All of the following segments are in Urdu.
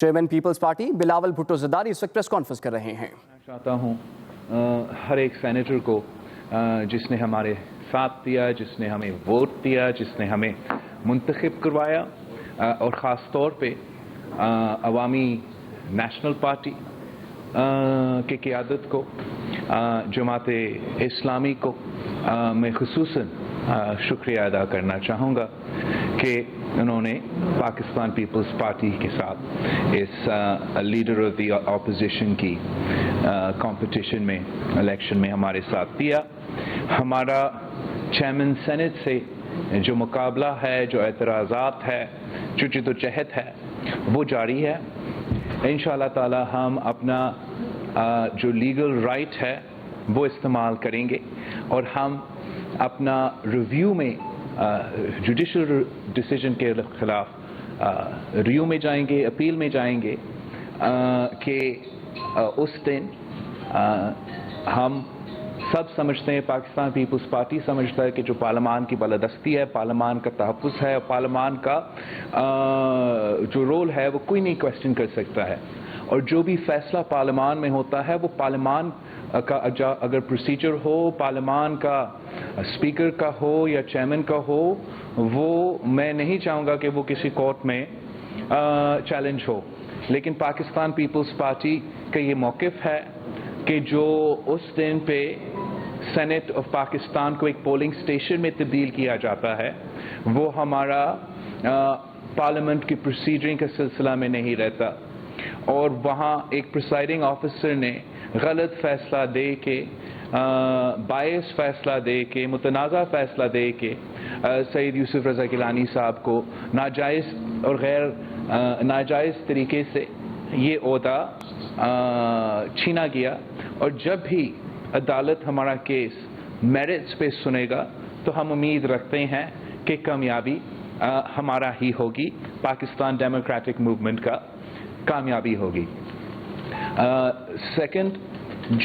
چیئرمین پیپلز پارٹی بلاول بھٹو زرداری اس وقت پریس کانفرنس کر رہے ہیں۔ چاہتا ہوں ہر ایک سینیٹر کو جس نے ہمارے ساتھ دیا، جس نے ہمیں ووٹ دیا، جس نے ہمیں منتخب کروایا، اور خاص طور پہ عوامی نیشنل پارٹی کی قیادت کو، جماعت اسلامی کو میں خصوصاً شکریہ ادا کرنا چاہوں گا کہ انہوں نے پاکستان پیپلز پارٹی کے ساتھ اس لیڈر آف دی اپوزیشن کی کمپٹیشن میں، الیکشن میں ہمارے ساتھ دیا۔ ہمارا چیئرمین سینٹ سے جو مقابلہ ہے، جو اعتراضات ہے، جو جدوجہد ہے، وہ جاری ہے۔ انشاءاللہ تعالی ہم اپنا جو لیگل رائٹ ہے وہ استعمال کریں گے، اور ہم اپنا ریویو میں جوڈیشل ڈیسیجن کے خلاف ریویو میں جائیں گے، اپیل میں جائیں گے کہ اس دن ہم سب سمجھتے ہیں، پاکستان پیپلز پارٹی سمجھتا ہے کہ جو پارلیمان کی بالادستی ہے، پارلیمان کا تحفظ ہے، پارلیمان کا جو رول ہے وہ کوئی نہیں کویسچن کر سکتا ہے، اور جو بھی فیصلہ پارلیمان میں ہوتا ہے وہ پارلیمان کا اگر پروسیجر ہو، پارلیمان کا اسپیکر کا ہو یا چیئرمین کا ہو، وہ میں نہیں چاہوں گا کہ وہ کسی کورٹ میں چیلنج ہو۔ لیکن پاکستان پیپلز پارٹی کا یہ موقف ہے کہ جو اس دن پہ سینٹ آف پاکستان کو ایک پولنگ اسٹیشن میں تبدیل کیا جاتا ہے، وہ ہمارا پارلیمنٹ کی پروسیجرنگ کے سلسلہ میں نہیں رہتا، اور وہاں ایک پریسائڈنگ آفیسر نے غلط فیصلہ دے کے، بائس فیصلہ دے کے، متنازع فیصلہ دے کے سید یوسف رضا گیلانی صاحب کو ناجائز اور غیر ناجائز طریقے سے یہ عہدہ چھینا گیا۔ اور جب بھی عدالت ہمارا کیس میرٹس پہ سنے گا تو ہم امید رکھتے ہیں کہ کامیابی ہمارا ہی ہوگی، پاکستان ڈیموکریٹک موومنٹ کا کامیابی ہوگی۔ سیکنڈ،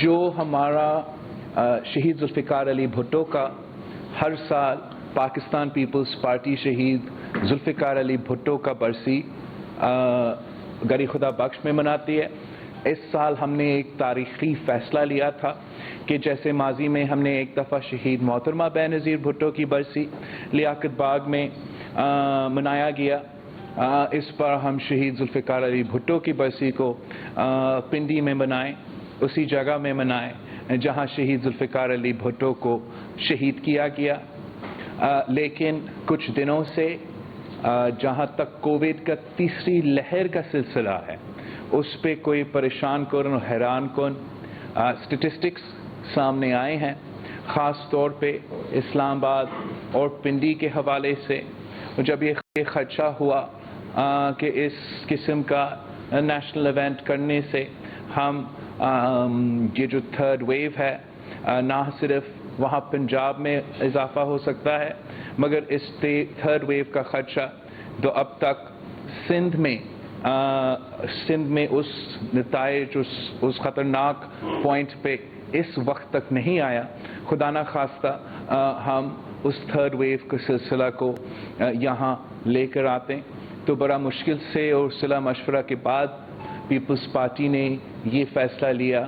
جو ہمارا شہید ذوالفقار علی بھٹو کا ہر سال پاکستان پیپلز پارٹی شہید ذوالفقار علی بھٹو کا برسی گری خدا بخش میں مناتی ہے۔ اس سال ہم نے ایک تاریخی فیصلہ لیا تھا کہ جیسے ماضی میں ہم نے ایک دفعہ شہید محترمہ بینظیر بھٹو کی برسی لیاقت باغ میں منایا گیا، اس پر ہم شہید ذوالفقار علی بھٹو کی برسی کو پنڈی میں منائیں، اسی جگہ میں منائیں جہاں شہید ذوالفقار علی بھٹو کو شہید کیا گیا۔ لیکن کچھ دنوں سے جہاں تک کووڈ کا تیسری لہر کا سلسلہ ہے، اس پہ کوئی پریشان کن اور حیران کن اسٹیٹسٹکس سامنے آئے ہیں، خاص طور پہ اسلام آباد اور پنڈی کے حوالے سے۔ جب یہ خدشہ ہوا کہ اس قسم کا نیشنل ایونٹ کرنے سے ہم یہ جو تھرڈ ویو ہے، نہ صرف وہاں پنجاب میں اضافہ ہو سکتا ہے، مگر اس تھرڈ ویو کا خدشہ تو اب تک سندھ میں اس نتائج، اس خطرناک پوائنٹ پہ اس وقت تک نہیں آیا۔ خدا نہ خواستہ ہم اس تھرڈ ویو کے سلسلہ کو یہاں لے کر آتے تو بڑا مشکل سے اور صلاح مشورہ کے بعد پیپلز پارٹی نے یہ فیصلہ لیا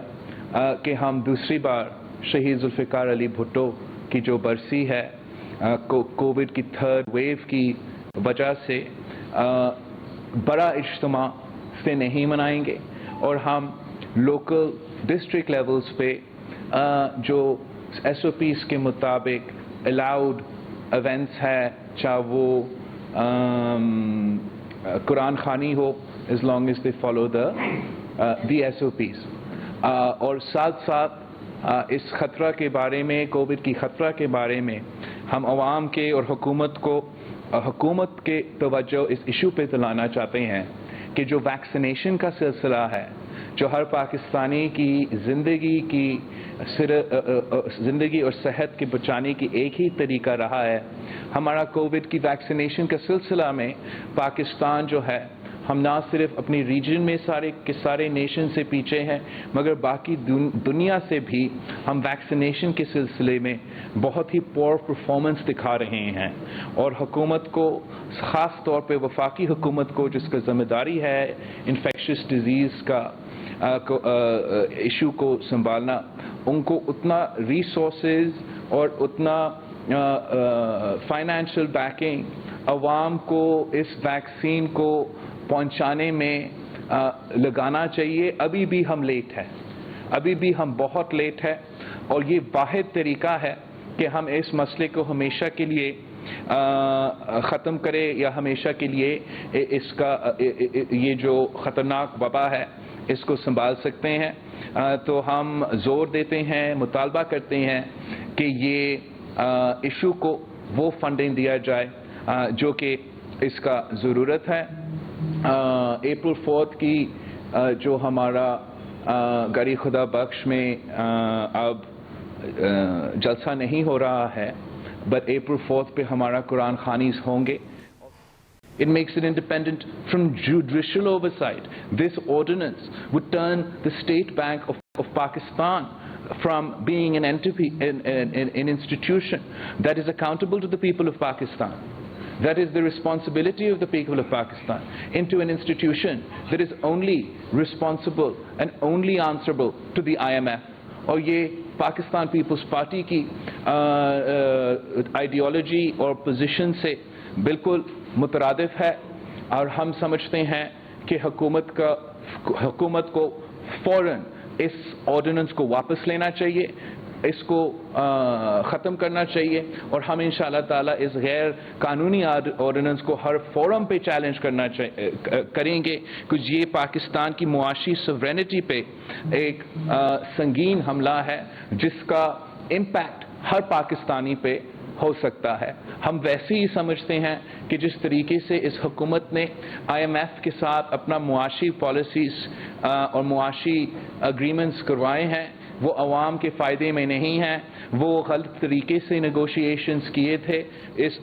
کہ ہم دوسری بار شہید ذوالفقار علی بھٹو کی جو برسی ہے کووڈ کی تھرڈ ویو کی وجہ سے بڑا اجتماع سے نہیں منائیں گے، اور ہم لوکل ڈسٹرکٹ لیولز پہ جو ایس او پیز کے مطابق الاؤڈ ایونٹس ہے، چاہے وہ قرآن خوانی ہو، as long as they follow the SOPs، اور ساتھ ساتھ اس خطرہ کے بارے میں، کووڈ کی خطرہ کے بارے میں ہم عوام کے اور حکومت کے توجہ اس ایشو پہ دلانا چاہتے ہیں کہ جو ویکسینیشن کا سلسلہ ہے، جو ہر پاکستانی کی زندگی اور صحت کے بچانے کی ایک ہی طریقہ رہا ہے، ہمارا کووڈ کی ویکسینیشن کے سلسلہ میں پاکستان جو ہے ہم نہ صرف اپنی ریجن میں سارے کے سارے نیشن سے پیچھے ہیں مگر باقی دنیا سے بھی ہم ویکسینیشن کے سلسلے میں بہت ہی پور پرفارمنس دکھا رہے ہیں، اور حکومت کو خاص طور پہ وفاقی حکومت کو جس کا ذمہ داری ہے انفیکشس ڈیزیز کا ایشو کو سنبھالنا، ان کو اتنا ریسورسز اور اتنا فائنینشیل بیکنگ عوام کو اس ویکسین کو پہنچانے میں لگانا چاہیے۔ ابھی بھی ہم لیٹ ہیں، ابھی بھی ہم بہت لیٹ ہے، اور یہ واحد طریقہ ہے کہ ہم اس مسئلے کو ہمیشہ کے لیے ختم کرے یا ہمیشہ کے لیے اس کا یہ جو خطرناک وبا ہے اس کو سنبھال سکتے ہیں۔ تو ہم زور دیتے ہیں، مطالبہ کرتے ہیں کہ یہ ایشو کو وہ فنڈنگ دیا جائے جو کہ اس کا ضرورت ہے۔ اپریل 4 کی جو ہمارا گری خدا بخش میں اب جلسہ نہیں ہو رہا ہے، بٹ اپریل 4 پہ ہمارا قرآن خوانیز ہوں گے۔ It makes it independent from judicial oversight. This ordinance would turn the State Bank of Pakistan from being an entity, an institution that is accountable to the people of Pakistan, that is the responsibility of the people of Pakistan, into an institution that is only responsible and only answerable to the IMF. اور یہ پاکستان پیپلز پارٹی کی آئیڈیالوجی اور پوزیشن سے بالکل مترادف ہے، اور ہم سمجھتے ہیں کہ حکومت کو فوراً اس آرڈیننس کو واپس لینا چاہیے، اس کو ختم کرنا چاہیے، اور ہم انشاءاللہ تعالی اس غیر قانونی آرڈیننس کو ہر فورم پہ چیلنج کریں گے، کیونکہ یہ پاکستان کی معاشی سوورینٹی پہ ایک سنگین حملہ ہے جس کا امپیکٹ ہر پاکستانی پہ ہو سکتا ہے۔ ہم ویسے ہی سمجھتے ہیں کہ جس طریقے سے اس حکومت نے IMF کے ساتھ اپنا معاشی پالیسیز اور معاشی اگریمنٹس کروائے ہیں وہ عوام کے فائدے میں نہیں ہیں، وہ غلط طریقے سے نیگوشیشنز کیے تھے۔ اس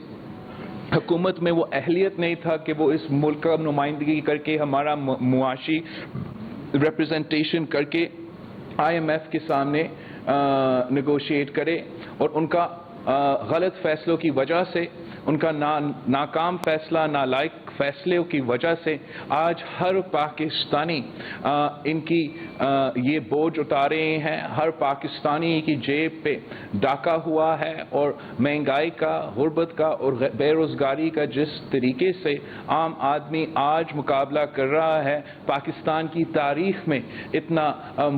حکومت میں وہ اہلیت نہیں تھا کہ وہ اس ملک کا نمائندگی کر کے ہمارا معاشی ریپرزنٹیشن کر کے IMF کے سامنے نیگوشیٹ کرے، اور ان کا غلط فیصلوں کی وجہ سے، ان کا ناکام فیصلہ، نالائق فیصلوں کی وجہ سے آج ہر پاکستانی ان کی یہ بوجھ اتارے ہیں، ہر پاکستانی کی جیب پہ ڈاکہ ہوا ہے، اور مہنگائی کا، غربت کا اور بے روزگاری کا جس طریقے سے عام آدمی آج مقابلہ کر رہا ہے، پاکستان کی تاریخ میں اتنا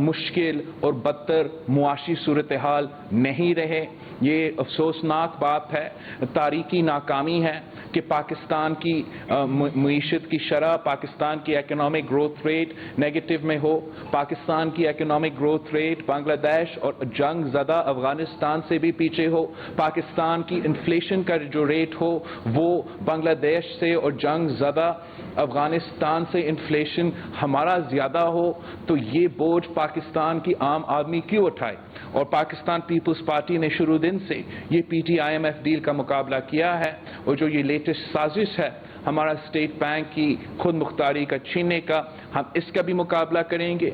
مشکل اور بدتر معاشی صورتحال نہیں رہے۔ یہ افسوسناک بات ہے، تاریخی ناکامی ہے کہ پاکستان کی معیشت کی شرح، پاکستان کی اکنامک گروتھ ریٹ نیگیٹو میں ہو، پاکستان کی اکنامک گروتھ ریٹ بنگلہ دیش اور جنگ زدہ افغانستان سے بھی پیچھے ہو، پاکستان کی انفلیشن کا جو ریٹ ہو وہ بنگلہ دیش سے اور جنگ زدہ افغانستان سے انفلیشن ہمارا زیادہ ہو، تو یہ بوجھ پاکستان کی عام آدمی کیوں اٹھائے؟ اور پاکستان پیپلز پارٹی نے شروع دن سے یہ PTIMF ڈیل کا مقابلہ کیا ہے، اور جو یہ لیٹسٹ سازش ہے ہمارا اسٹیٹ بینک کی خود مختاری کا چھیننے کا، ہم اس کا بھی مقابلہ کریں گے۔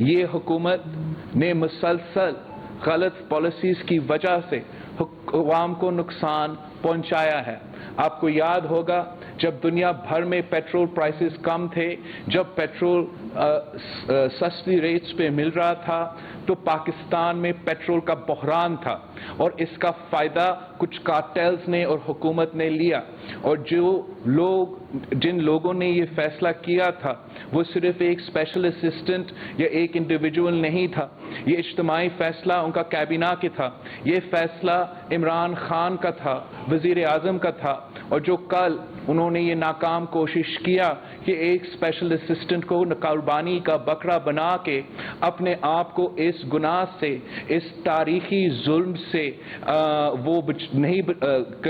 یہ حکومت نے مسلسل غلط پالیسیز کی وجہ سے عوام کو نقصان پہنچایا ہے۔ آپ کو یاد ہوگا جب دنیا بھر میں پیٹرول پرائسز کم تھے، جب پیٹرول سستی ریٹس پہ مل رہا تھا، تو پاکستان میں پیٹرول کا بحران تھا، اور اس کا فائدہ کچھ کارٹیلز نے اور حکومت نے لیا، اور جن لوگوں نے یہ فیصلہ کیا تھا وہ صرف ایک اسپیشل اسسٹنٹ یا ایک انڈیویجول نہیں تھا، یہ اجتماعی فیصلہ ان کا کابینہ کے تھا، یہ فیصلہ عمران خان کا تھا، وزیر اعظم کا تھا، اور جو کل انہوں نے یہ ناکام کوشش کیا کہ ایک اسپیشل اسسٹنٹ کو قربانی کا بکرا بنا کے اپنے آپ کو اس گناہ سے، اس تاریخی ظلم سے وہ نہیں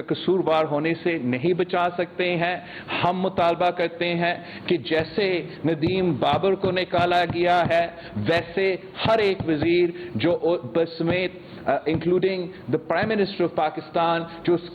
قصوروار ہونے سے نہیں بچا سکتے ہیں۔ ہم مطالبہ کرتے ہیں کہ جیسے ندیم بابر کو نکالا گیا ہے ویسے ہر ایک وزیر جو بسمیت including the Prime Minister of Pakistan جو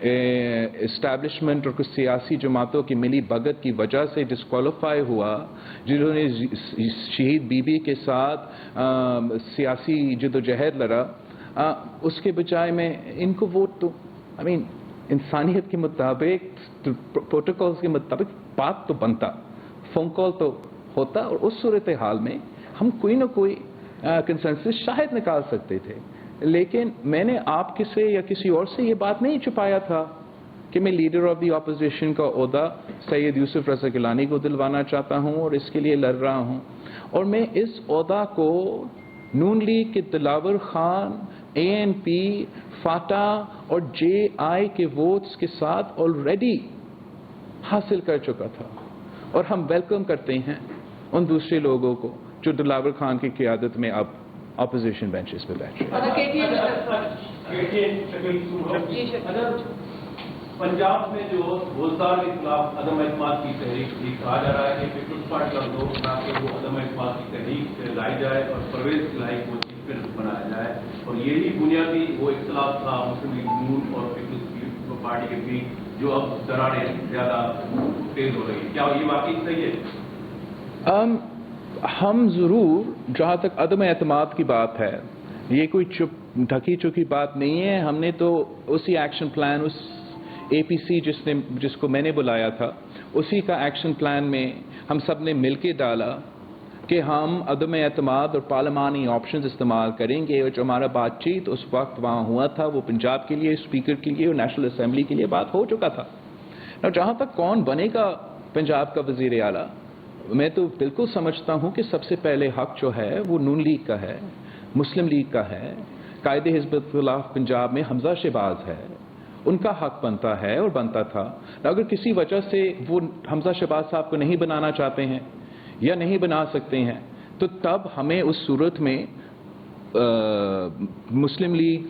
اسٹیبلشمنٹ اور کچھ سیاسی جماعتوں کی ملی بھگت کی وجہ سے ڈسکوالیفائی ہوا، جنہوں نے شہید بی بی کے ساتھ سیاسی جدوجہد لڑا، اس کے بجائے میں ان کو ووٹ دوں؟ انسانیت کے مطابق، پروٹوکولز کے مطابق بات تو بنتا، فون کال تو ہوتا، اور اس صورتحال میں ہم کوئی نہ کوئی کنسنسس شاید نکال سکتے تھے. لیکن میں نے آپ سے یا کسی اور سے یہ بات نہیں چھپایا تھا کہ میں لیڈر آف دی اپوزیشن کا عہدہ سید یوسف رضا گیلانی کو دلوانا چاہتا ہوں اور اس کے لیے لڑ رہا ہوں، اور میں اس عہدہ کو نون لیگ کے دلاور خان، ANP، فاٹا اور JI کے ووٹس کے ساتھ آلریڈی حاصل کر چکا تھا، اور ہم ویلکم کرتے ہیں ان دوسرے لوگوں کو جو دلاور خان کی قیادت میں اب اپوزیشن بینچز پہ بیٹھ رہے اگر پنجاب میں جو بزدار کے خلاف عدم اعتماد کی تحریک تھی، کہا جا رہا ہے کہ پیپلز پارٹی کا لوگ تاکہ وہ عدم اعتماد کی تحریک لائی جائے اور پرویز الاحی کو چیف منسٹر بنایا جائے، اور یہی بنیادی وہ اختلاف تھا مسلم لیگ نون اور پیپلز پارٹی کے بیچ جو اب دراڑیں زیادہ تیز ہو رہی ہیں، کیا یہ واقعی صحیح ہے؟ ہم ضرور، جہاں تک عدم اعتماد کی بات ہے، یہ کوئی ڈھکی چکی بات نہیں ہے. ہم نے تو اسی ایکشن پلان، اس APC جس کو میں نے بلایا تھا، اسی کا ایکشن پلان میں ہم سب نے مل کے ڈالا کہ ہم عدم اعتماد اور پارلیمانی آپشنز استعمال کریں گے، اور جو ہمارا بات چیت اس وقت وہاں ہوا تھا وہ پنجاب کے لیے اسپیکر کے لیے اور نیشنل اسمبلی کے لیے بات ہو چکا تھا. اور جہاں تک کون بنے گا پنجاب کا وزیر اعلیٰ، میں تو بالکل سمجھتا ہوں کہ سب سے پہلے حق جو ہے وہ نون لیگ کا ہے، مسلم لیگ کا ہے. قائد حزب اختلاف پنجاب میں حمزہ شہباز ہے، ان کا حق بنتا ہے اور بنتا تھا. اگر کسی وجہ سے وہ حمزہ شہباز صاحب کو نہیں بنانا چاہتے ہیں یا نہیں بنا سکتے ہیں، تو تب ہمیں اس صورت میں مسلم لیگ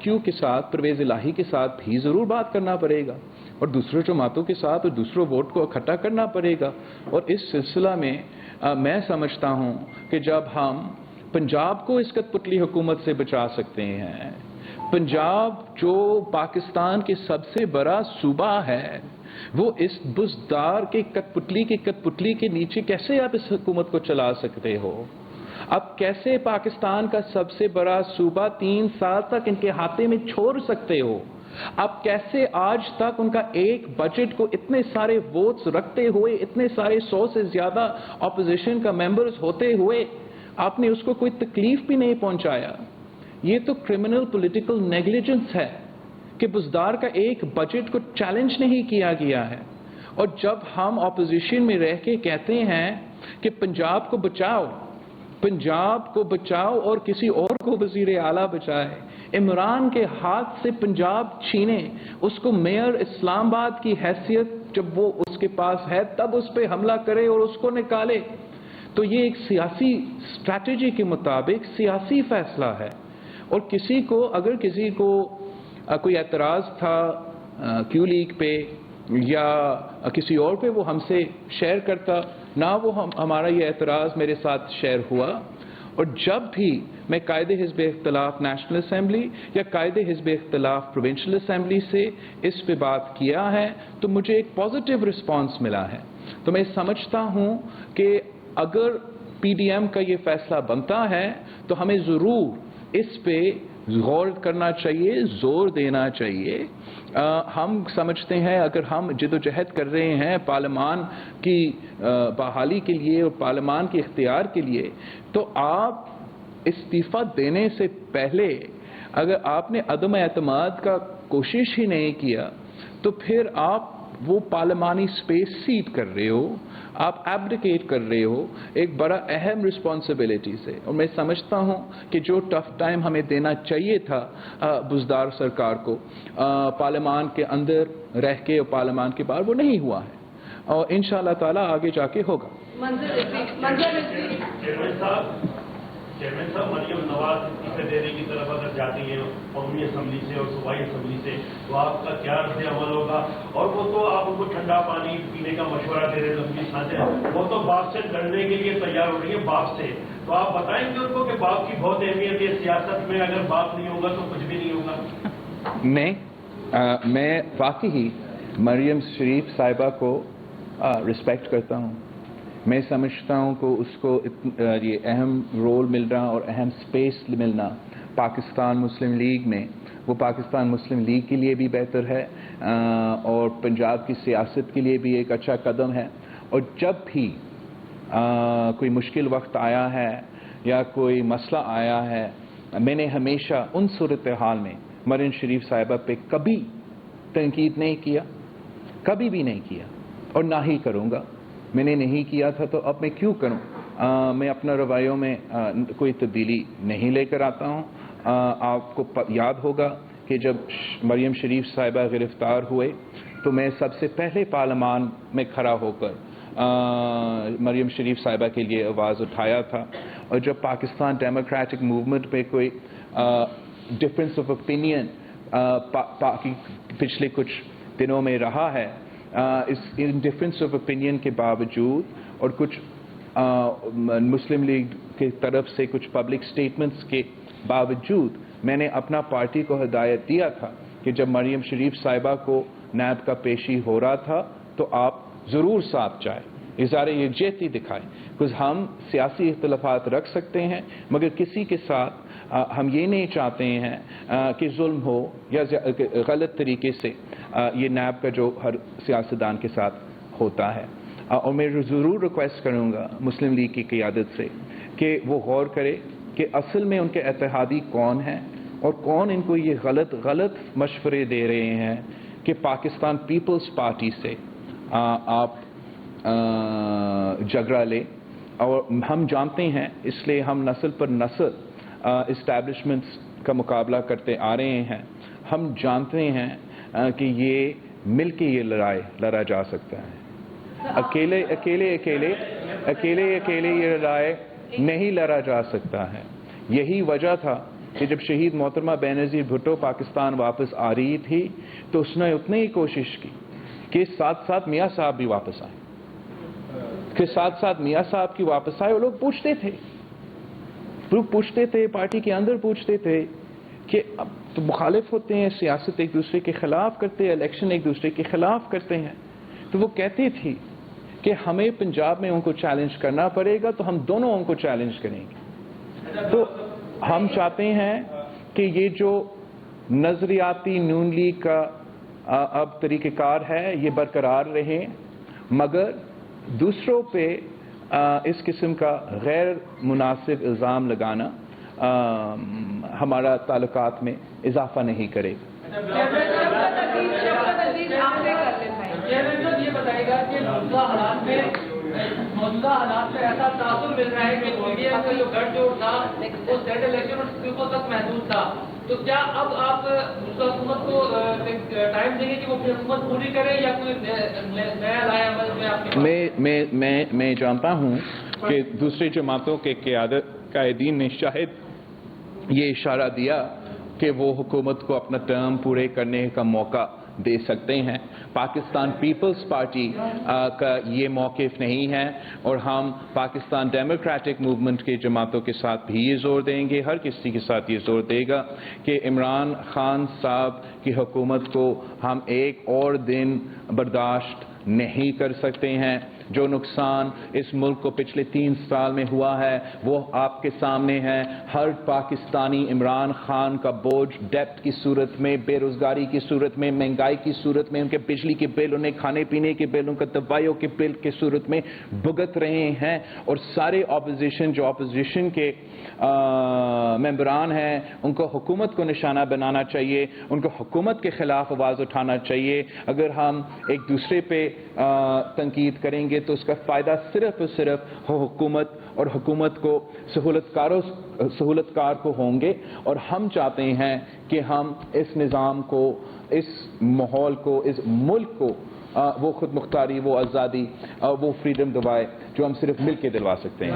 کیو کے ساتھ، پرویز الہی کے ساتھ بھی ضرور بات کرنا پڑے گا، اور دوسرے جماعتوں کے ساتھ اور دوسروں ووٹ کو اکٹھا کرنا پڑے گا. اور اس سلسلہ میں میں سمجھتا ہوں کہ جب ہم پنجاب کو اس کٹپتلی حکومت سے بچا سکتے ہیں، پنجاب جو پاکستان کے سب سے بڑا صوبہ ہے، وہ اس بزدار کے کٹپتلی کے نیچے کیسے آپ اس حکومت کو چلا سکتے ہو؟ اب کیسے پاکستان کا سب سے بڑا صوبہ 3 سال تک ان کے ہاتھے میں چھوڑ سکتے ہو؟ اب کیسے آج تک ان کا ایک بجٹ کو اتنے سارے ووٹس رکھتے ہوئے، اتنے سارے 100 سے زیادہ اپوزیشن کا ممبرز ہوتے ہوئے، آپ نے اس کو کوئی تکلیف بھی نہیں پہنچایا؟ یہ تو کرمنل پولیٹیکل نیگلیجنس ہے کہ بزدار کا ایک بجٹ کو چیلنج نہیں کیا گیا ہے. اور جب ہم اپوزیشن میں رہ کے کہتے ہیں کہ پنجاب کو بچاؤ، پنجاب کو بچاؤ اور کسی اور کو وزیر اعلیٰ بچائے، عمران کے ہاتھ سے پنجاب چھینے، اس کو میئر اسلام آباد کی حیثیت جب وہ اس کے پاس ہے تب اس پہ حملہ کرے اور اس کو نکالے، تو یہ ایک سیاسی اسٹریٹجی کے مطابق سیاسی فیصلہ ہے. اور اگر کسی کو کوئی اعتراض تھا کیو لیگ پہ یا کسی اور پہ، وہ ہم سے شیئر کرتا، نہ وہ ہمارا یہ اعتراض میرے ساتھ شیئر ہوا. اور جب بھی میں قائد حزب اختلاف نیشنل اسمبلی یا قائد حزب اختلاف پروونشل اسمبلی سے اس پہ بات کیا ہے تو مجھے ایک پازیٹیو رسپانس ملا ہے. تو میں سمجھتا ہوں کہ اگر PDM کا یہ فیصلہ بنتا ہے تو ہمیں ضرور اس پہ غور کرنا چاہیے، زور دینا چاہیے. ہم سمجھتے ہیں اگر ہم جدوجہد کر رہے ہیں پارلیمان کی بحالی کے لیے اور پارلیمان کے اختیار کے لیے، تو آپ استعفیٰ دینے سے پہلے اگر آپ نے عدم اعتماد کا کوشش ہی نہیں کیا تو پھر آپ وہ پارلیمانی سپیس سیٹ کر رہے ہو، آپ ایبڈیکیٹ کر رہے ہو ایک بڑا اہم رسپانسبلٹی سے. اور میں سمجھتا ہوں کہ جو ٹف ٹائم ہمیں دینا چاہیے تھا بزدار سرکار کو پارلیمان کے اندر رہ کے اور پارلیمان کے باہر، وہ نہیں ہوا ہے، اور انشاءاللہ تعالی آگے جا کے ہوگا. چیئرمین صاحب، مریم نواز استعفے دینے کی طرف اگر جاتی ہیں قومی اسمبلی سے اور صوبائی اسمبلی سے، تو آپ کا کیا رد عمل ہوگا؟ اور وہ تو آپ ان کو ٹھنڈا پانی پینے کا مشورہ دے رہے ہیں، لمبی سانسیں، وہ تو باپ سے لڑنے کے لیے تیار ہو رہی ہے، باپ سے. تو آپ بتائیں گے ان کو کہ باپ کی بہت اہمیت ہے سیاست میں، اگر باپ نہیں ہوگا تو کچھ بھی نہیں ہوگا. نہیں، میں واقعی مریم شریف صاحبہ کو رسپیکٹ کرتا ہوں. میں سمجھتا ہوں کہ اس کو یہ اہم رول مل رہا اور اہم سپیس ملنا پاکستان مسلم لیگ میں، وہ پاکستان مسلم لیگ کے لیے بھی بہتر ہے اور پنجاب کی سیاست کے لیے بھی ایک اچھا قدم ہے. اور جب بھی کوئی مشکل وقت آیا ہے یا کوئی مسئلہ آیا ہے، میں نے ہمیشہ ان صورتحال میں مریم شریف صاحبہ پہ کبھی تنقید نہیں کیا، کبھی بھی نہیں کیا اور نہ ہی کروں گا. میں نے نہیں کیا تھا تو اب میں کیوں کروں؟ میں اپنا رویوں میں کوئی تبدیلی نہیں لے کر آتا ہوں. آپ کو یاد ہوگا کہ جب مریم شریف صاحبہ گرفتار ہوئے تو میں سب سے پہلے پارلیمان میں کھڑا ہو کر مریم شریف صاحبہ کے لیے آواز اٹھایا تھا. اور جب پاکستان ڈیموکریٹک موومنٹ پہ کوئی ڈفرینس آف اوپینین پچھلے کچھ دنوں میں رہا ہے، اس ڈفرینس آف اوپینین کے باوجود اور کچھ مسلم لیگ کی طرف سے کچھ پبلک سٹیٹمنٹس کے باوجود میں نے اپنا پارٹی کو ہدایت دیا تھا کہ جب مریم شریف صاحبہ کو نیب کا پیشی ہو رہا تھا تو آپ ضرور ساتھ جائیں، اظہار یکجہتی دکھائیں. کچھ ہم سیاسی اختلافات رکھ سکتے ہیں مگر کسی کے ساتھ ہم یہ نہیں چاہتے ہیں کہ ظلم ہو یا غلط طریقے سے یہ نیب کا جو ہر سیاستدان کے ساتھ ہوتا ہے. اور میں ضرور ریکویسٹ کروں گا مسلم لیگ کی قیادت سے کہ وہ غور کرے کہ اصل میں ان کے اتحادی کون ہیں اور کون ان کو یہ غلط مشورے دے رہے ہیں کہ پاکستان پیپلز پارٹی سے آپ جھگڑا لے. اور ہم جانتے ہیں، اس لیے ہم نسل پر نسل اسٹیبلشمنٹس کا مقابلہ کرتے آ رہے ہیں. ہم جانتے ہیں کہ یہ مل کے یہ لڑائی لڑا جا سکتا ہے. اکیلے یہ لڑائی نہیں لڑا جا سکتا ہے. یہی وجہ تھا کہ جب شہید محترمہ بینظیر بھٹو پاکستان واپس آ رہی تھی تو اس نے اتنی ہی کوشش کی کہ ساتھ ساتھ میاں صاحب بھی واپس آئے، کہ ساتھ ساتھ میاں صاحب کی واپس آئے. اور لوگ پوچھتے تھے پارٹی کے اندر پوچھتے تھے کہ اب تو مخالف ہوتے ہیں، سیاست ایک دوسرے کے خلاف کرتے ہیں، الیکشن ایک دوسرے کے خلاف کرتے ہیں. تو وہ کہتی تھی کہ ہمیں پنجاب میں ان کو چیلنج کرنا پڑے گا تو ہم دونوں ان کو چیلنج کریں گے. تو ہم چاہتے ہیں کہ یہ جو نظریاتی نون لیگ کا اب طریقہ کار ہے یہ برقرار رہے، مگر دوسروں پہ اس قسم کا غیر مناسب الزام لگانا ہمارا تعلقات میں اضافہ نہیں کرے. یہ بتائے گا کہ موجودہ حالات میں ایسا تاثر مل رہا ہے کہ میڈیا کا جو گڑھ جوڑ تھا وہ سیٹ الیکشن اور اسپیکر تک محدود تھا. تو کیا اب آپ حکومت کو ٹائم دیں گے کہ وہ اپنی حکومت پوری کرے یا کوئی نیا لائے عمل میں آپ کے؟ میں جانتا ہوں کہ دوسری جماعتوں کے قائدین نے شاید یہ اشارہ دیا کہ وہ حکومت کو اپنا ٹرم پورے کرنے کا موقع دے سکتے ہیں. پاکستان پیپلز پارٹی کا یہ موقف نہیں ہے اور ہم پاکستان ڈیموکریٹک موومنٹ کی جماعتوں کے ساتھ بھی یہ زور دیں گے، ہر کسی کے ساتھ یہ زور دے گا کہ عمران خان صاحب کی حکومت کو ہم ایک اور دن برداشت نہیں کر سکتے ہیں. جو نقصان اس ملک کو پچھلے 3 سال میں ہوا ہے وہ آپ کے سامنے ہے. ہر پاکستانی عمران خان کا بوجھ ڈیپٹ کی صورت میں، بے روزگاری کی صورت میں، مہنگائی کی صورت میں، ان کے بجلی کے بل، انہیں کھانے پینے کے بل، ان کا دوائیوں کے بل کی صورت میں بھگت رہے ہیں. اور سارے اپوزیشن کے ممبران ہیں ان کو حکومت کو نشانہ بنانا چاہیے، ان کو حکومت کے خلاف آواز اٹھانا چاہیے. اگر ہم ایک دوسرے پہ تنقید کریں گے تو اس کا فائدہ صرف اور صرف حکومت اور حکومت کو سہولتکار کو ہوں گے. اور ہم چاہتے ہیں کہ ہم اس نظام کو، اس ماحول کو، اس ملک کو وہ خود مختاری، وہ آزادی، وہ فریڈم دلوائے جو ہم صرف مل کے دلوا سکتے ہیں.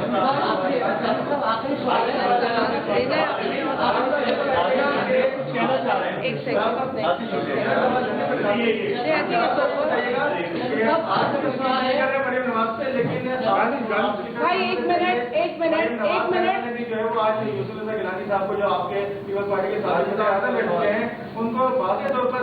ان کو واضح طور پر